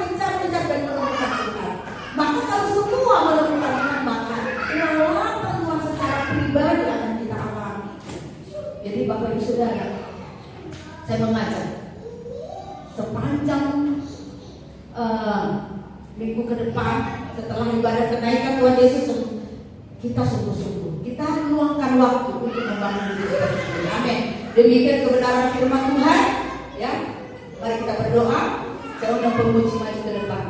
dan menemukan Tuhan. Maka kalau semua menemukan Tuhan, maka lawatan Tuhan secara pribadi akan kita alami. Jadi Bapak Ibu Saudara, saya mengajak sepanjang minggu ke depan setelah ibadah kenaikan Tuhan Yesus, kita sungguh-sungguh kita luangkan waktu untuk membangun diri kita sendiri. Amin. Demikian kebenaran firman Tuhan. Ya, mari kita berdoa. Saya undang pemuji maju ke depan.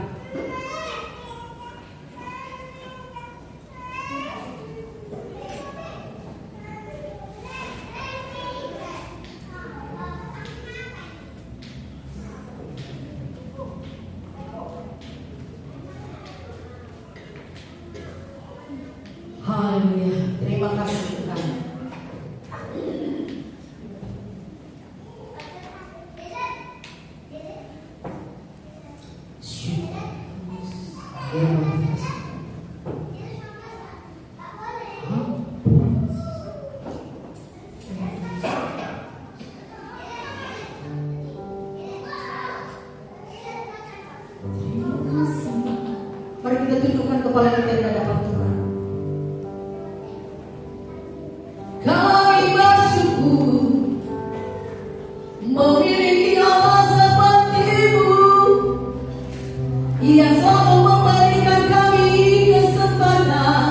Haleluya. Terima kasih Tuhan. Mari kita tundukkan kepala kita di hadapan Tuhan. Kami bersyukur memiliki Allah seperti-Mu yang selalu memberikan kami kesempatan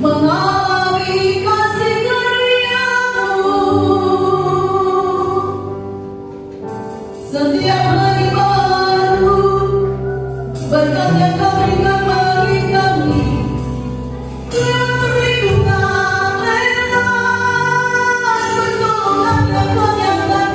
mengalami kasih karunia-Mu. Setiap hari baru berkat yang Kau berikan bagi kami. Perlindungan lelah, pertolongan yang Kau nyatakan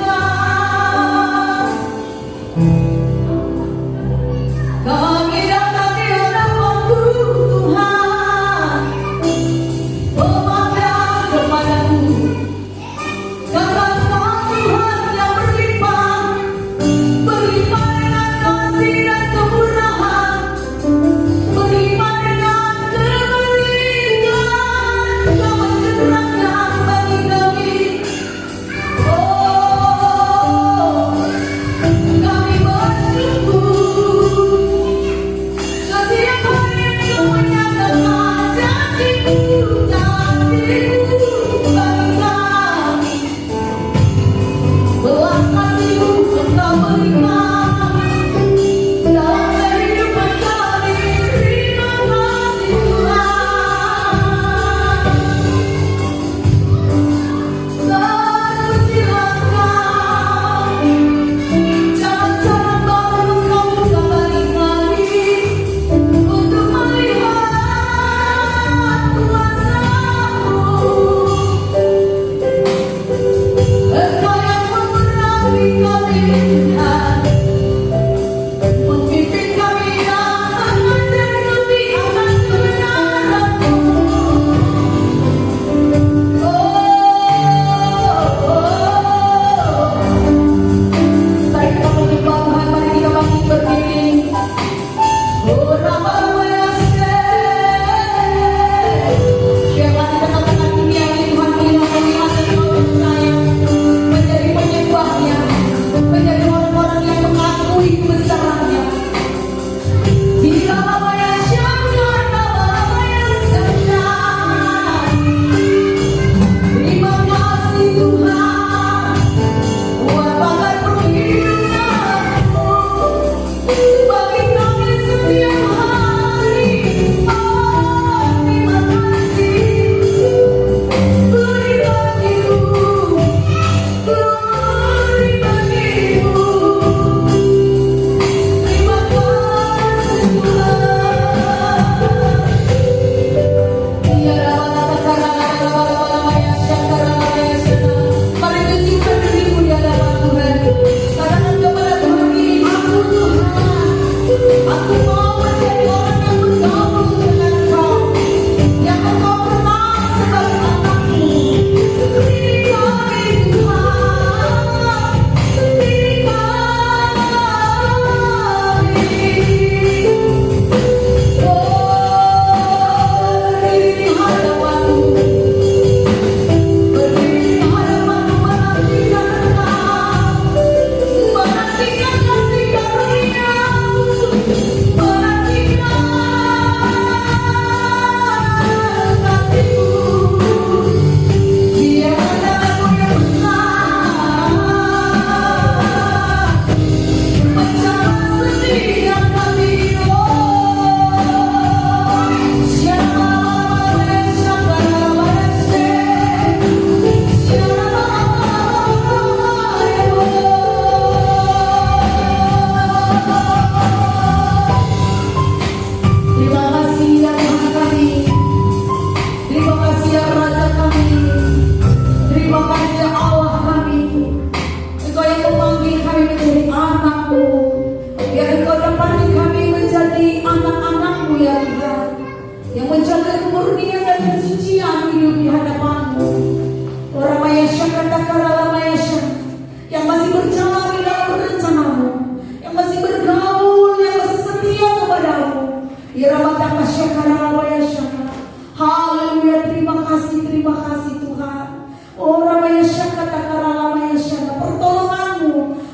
Haleluya, terima kasih Tuhan. Oh Ramaya Syakata Karalamaya Syakata,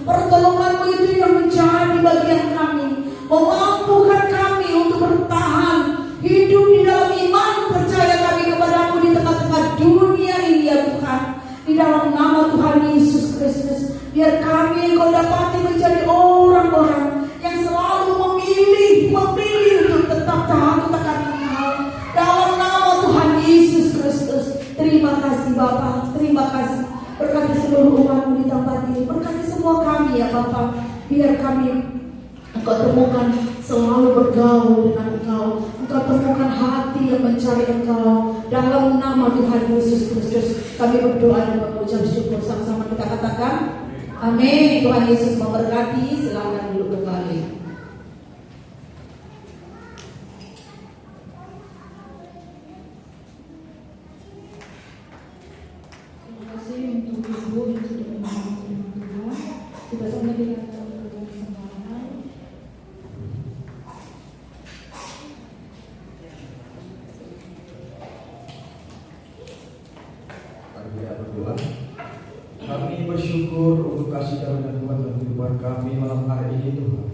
pertolonganmu itu yang menjadi bagian kami, memampukan kami untuk bertahan hidup di dalam iman percaya kami kepadamu di tengah-tengah dunia ini ya Tuhan. Di dalam nama Tuhan Yesus Kristus, biar kami Engkau dapati menjadi orang-orang yang selalu memilih untuk tetap takut akan Engkau. Dalam nama Tuhan Yesus Kristus, terima kasih Bapa, terima kasih. Berkati seluruh umatmu di tempat ini, berkati semua kami ya Bapa. Biar kami Engkau temukan selalu bergaul dengan Engkau. Engkau temukan hati yang mencari Engkau. Dalam nama Tuhan Yesus Kristus kami berdoa dan mengucap syukur. Sama-sama kita katakan amin. Tuhan Yesus memberkati. Silakan duduk kembali. Terima kasih untuk Ibu yang sudah menyampaikan Tuhan. Kita sama dikatakan kesempatan. Kita berdoa. Kami bersyukur untuk kasih karunia Tuhan dalam kehidupan kami malam hari ini Tuhan.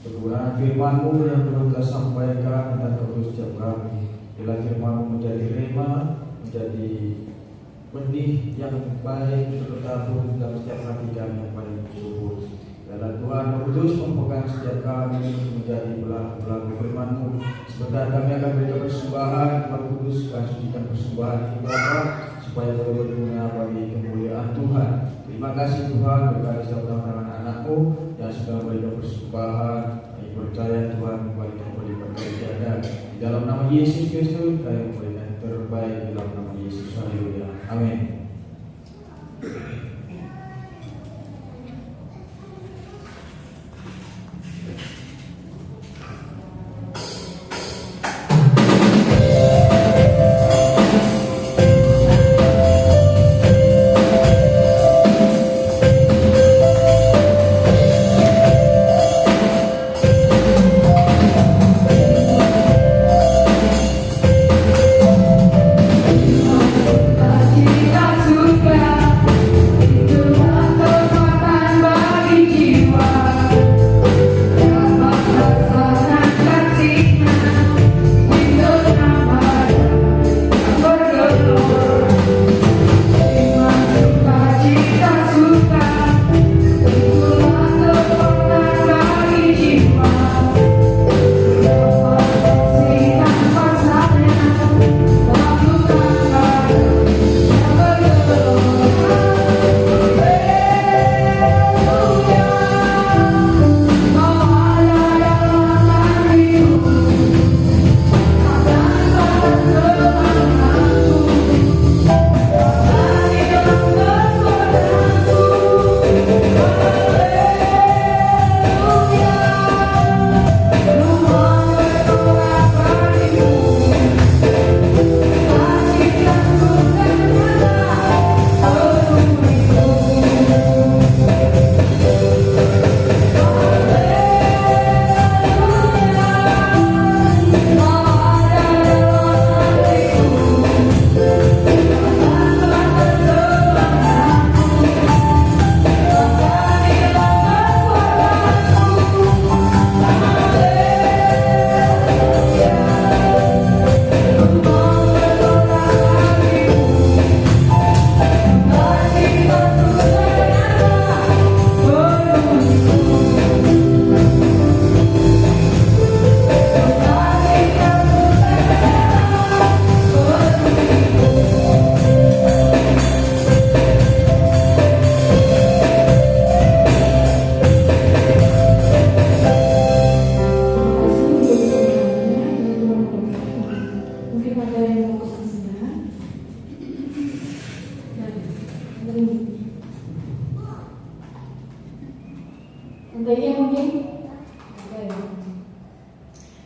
Kegunaan firman-Mu yang Tuhan telah sampaikan dan terus setiap kami. Bila firman-Mu menjadi rema, menjadi benih yang baik untuk bertabur dalam setiap hati kami yang paling subur. Dan Tuhan Kudus memegang setiap kami menjadi belang-belang firman-Mu. Sebentar kami akan berikan persembahan, Tuhan Kudus akan sucikan persembahan ini Bapa, supaya boleh berguna bagi kemuliaan Tuhan. Terima kasih Tuhan, berkati setiap anak-anak-Mu yang sudah memberikan persembahan. Kami percaya Tuhan kembali berjaga. Di dalam nama Yesus Kristus kami memberikan yang terbaik di dalam nama Yesus. Haleluya. Amin. Tentunya mungkin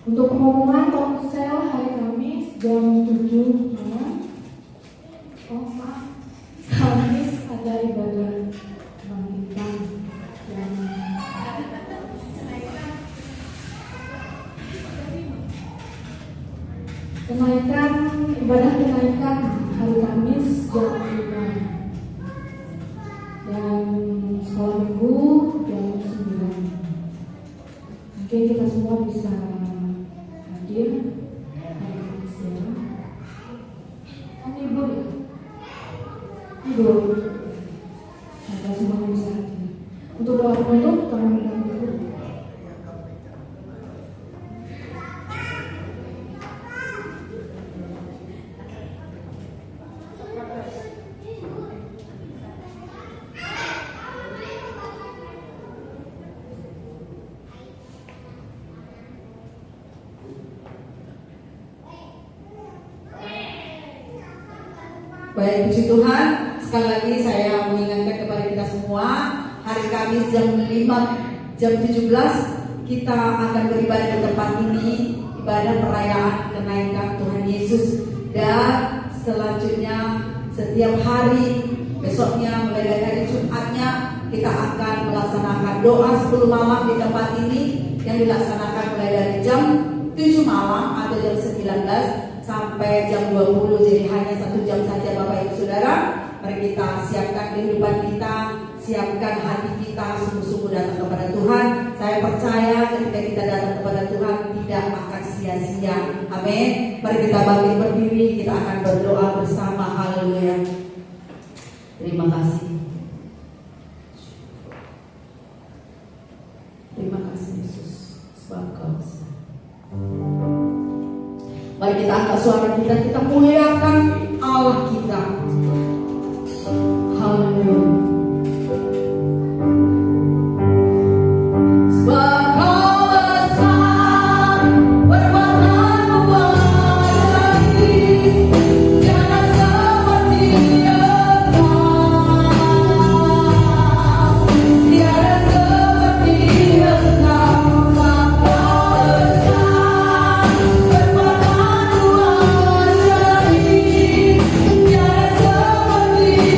untuk pengumuman ponsel hari Kamis jam 7 malam. Oh maaf, Kamis ada ibadah kebangkitan yang ibadah kenaikan hari Kamis jam 5 dan sekolah minggu jam 9. Mungkin kita semua bisa hadir hari Kamis ya. Kan ibu ya? Ibu kita semua bisa hadir. Untuk doa penutup kami minta dulu. Baik, puji Tuhan. Sekali lagi saya mengingatkan kepada kita semua, hari Kamis jam 17 kita akan beribadah di tempat ini, ibadah perayaan kenaikan Tuhan Yesus. Dan selanjutnya setiap hari besoknya mulai dari hari Jumatnya kita akan melaksanakan doa 10 malam di tempat ini yang dilaksanakan mulai dari jam 7 malam atau jam 19 sampai jam 20, jadi hanya 1 jam saja Bapak Ibu Saudara. Mari kita siapkan kehidupan kita, siapkan hati kita sungguh-sungguh datang kepada Tuhan. Saya percaya ketika kita datang kepada Tuhan tidak akan sia-sia. Amin. Mari kita bangkit berdiri, kita akan berdoa bersama. Haleluya. Terima kasih. Terima kasih Yesus sebab Kau besar. Mari kita angkat suara kita muliakan Allah kita. Haleluya. Sebab Kau besar, perbuatanmu ajaib, tiada seperti Engkau, tiada seperti Engkau. Sebab Kau besar, perbuatanmu ajaib, tiada seperti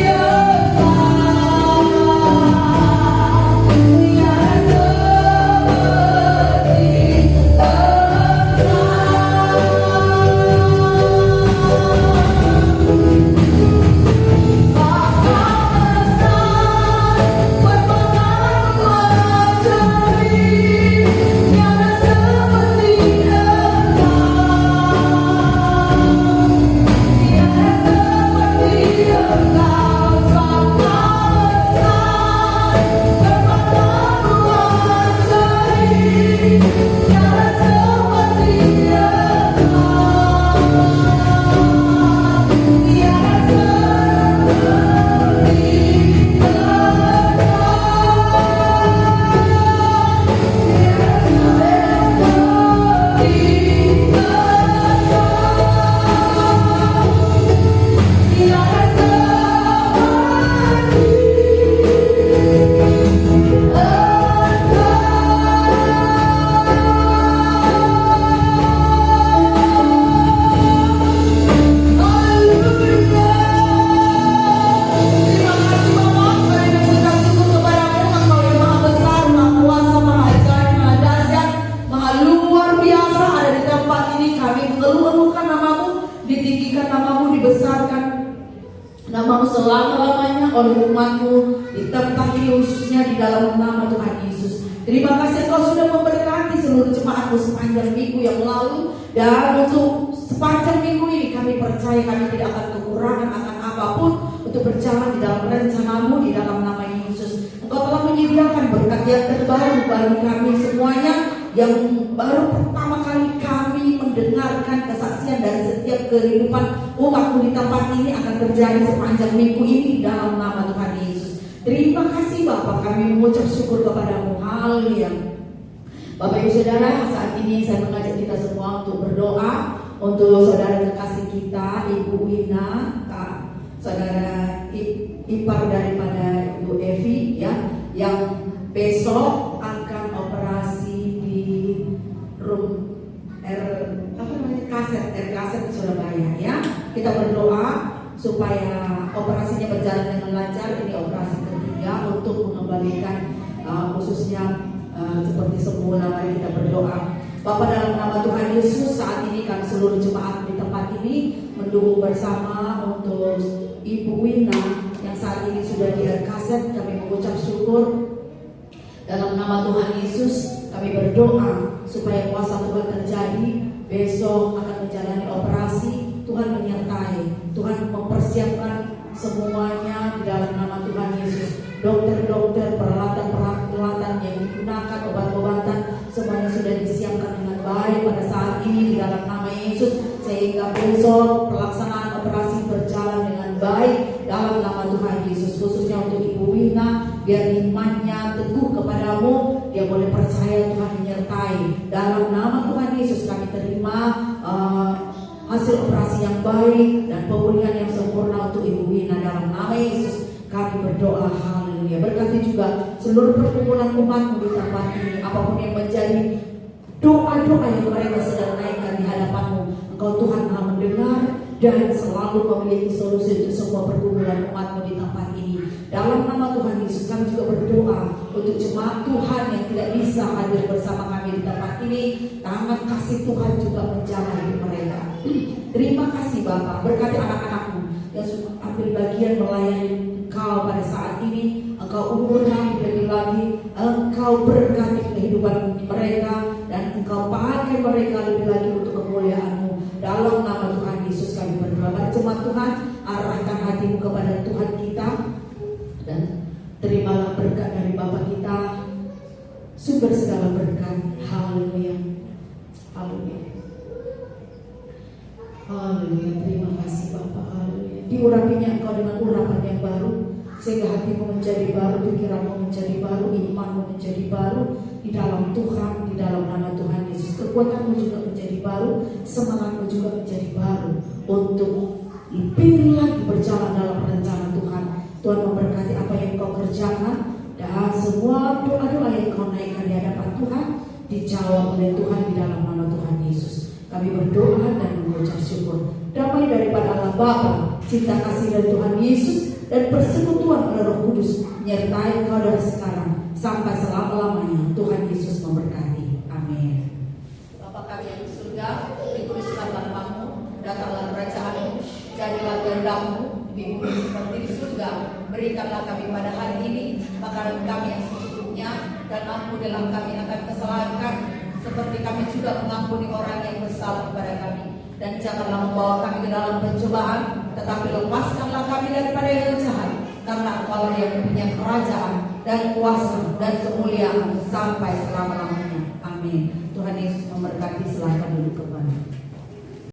selama-lamanya oleh umat-Mu di tempat ini, khususnya di dalam nama Tuhan Yesus. Terima kasih Kau sudah memberkati seluruh jemaat-Mu sepanjang minggu yang lalu, dan untuk sepanjang minggu ini kami percaya kami tidak akan kekurangan akan apapun untuk berjalan di dalam rencana-Mu di dalam nama Yesus. Engkau telah menyediakan berkat yang terbaru bagi kami semuanya, yang baru pertama kali kami mendengarkan kesaksian dari setiap kehidupan umat-Mu di tempat ini akan terjadi sepanjang minggu ini dalam nama Tuhan Yesus. Terima kasih Bapak, kami mengucap syukur kepada-Mu. Haleluya. Bapak Ibu Saudara, saat ini saya mengajak kita semua untuk berdoa untuk saudara kekasih kita, Ibu Wina, saudara ipar daripada Ibu Evi ya, yang besok akan operasi di room kaset di Surabaya ya. Kita berdoa supaya operasinya berjalan dengan lancar. Ini operasi ketiga untuk mengembalikan khususnya seperti semula. Mari kita berdoa. Bapa, dalam nama Tuhan Yesus, saat ini kami seluruh jemaat di tempat tempat ini, mendukung bersama untuk Ibu Wina yang saat ini sudah di RKZ. Kami mengucap syukur dalam nama Tuhan Yesus. Kami berdoa supaya kuasa Tuhan terjadi. Besok akan menjalani operasi, Tuhan menyertai, Tuhan mempersiapkan semuanya di dalam nama Tuhan Yesus. Dokter-dokter, peralatan-peralatan yang digunakan, obat-obatan, semuanya sudah disiapkan dengan baik pada saat ini di dalam nama Yesus, sehingga besok pelaksanaan operasi berjalan dengan baik dalam nama Tuhan Yesus. Khususnya untuk Ibu Wina, biar imannya teguh kepadamu, dia boleh percaya Tuhan menyertai. Dalam nama Tuhan Yesus kami terima hasil operasi yang baik dan pemulihan yang sempurna untuk Ibu Wina. Dalam nama Yesus kami berdoa, haleluya. Berkati juga seluruh perkumpulan umatmu di tempat ini, apapun yang menjadi doa-doa yang mereka sedang naikkan di hadapanmu, Engkau Tuhan Maha mendengar dan selalu memiliki solusi untuk semua perkumpulan umatmu di tempat ini. Dalam nama Tuhan Yesus kami juga berdoa untuk jemaat Tuhan yang tidak bisa hadir bersama kami di tempat ini. Tangan kasih Tuhan juga menjaga hidup mereka. Terima kasih Bapa, berkati anak-anakmu yang sudah ambil bagian melayani Engkau pada saat ini. Engkau umurkan lebih lagi, Engkau berkati kehidupan mereka, dan Engkau pakai mereka lebih lagi untuk kemuliaan-Mu. Dalam nama Tuhan Yesus kami berdoa. Mari jemaat Tuhan, arahkan hatimu kepada Tuhan kita dan terimalah berkat dari Bapa kita, sumber segala berkat. Haleluya. Haleluya. Haleluya. Terima kasih Bapa. Haleluya. Diurapinya Engkau dengan urapan yang baru, sehingga hatimu menjadi baru, pikiranmu menjadi baru, imanmu menjadi baru di dalam Tuhan, di dalam nama Tuhan Yesus. Kekuatanmu juga menjadi baru, semangatmu juga menjadi baru untuk lebih lagi berjalan dalam rencana Tuhan. Tuhan memberkati apa yang kau kerjakan, dan semua doa-doa yang kau naikkan di hadapan Tuhan dijawab oleh Tuhan di dalam nama Tuhan Yesus. Kami berdoa dan mengucap syukur. Damai daripada Allah Bapa, cinta kasih dari Tuhan Yesus, dan persekutuan oleh Roh Kudus menyertai kau dari sekarang sampai selama-lamanya. Tuhan Yesus memberkati. Amin. Bapa kami yang di surga, dikuduskanlah namamu, datanglah kerajaanmu, jadilah kehendak-Mu di bumi seperti di surga. Berikanlah kami pada hari ini makanan kami yang secukupnya, dan ampunilah kami akan kesalahan kami, seperti kami juga mengampuni orang yang bersalah kepada kami. Dan janganlah membawa kami ke dalam pencobaan, tetapi lepaskanlah kami daripada yang jahat. Karena Engkau yang punya kerajaan dan kuasa dan kemuliaan sampai selama-lamanya.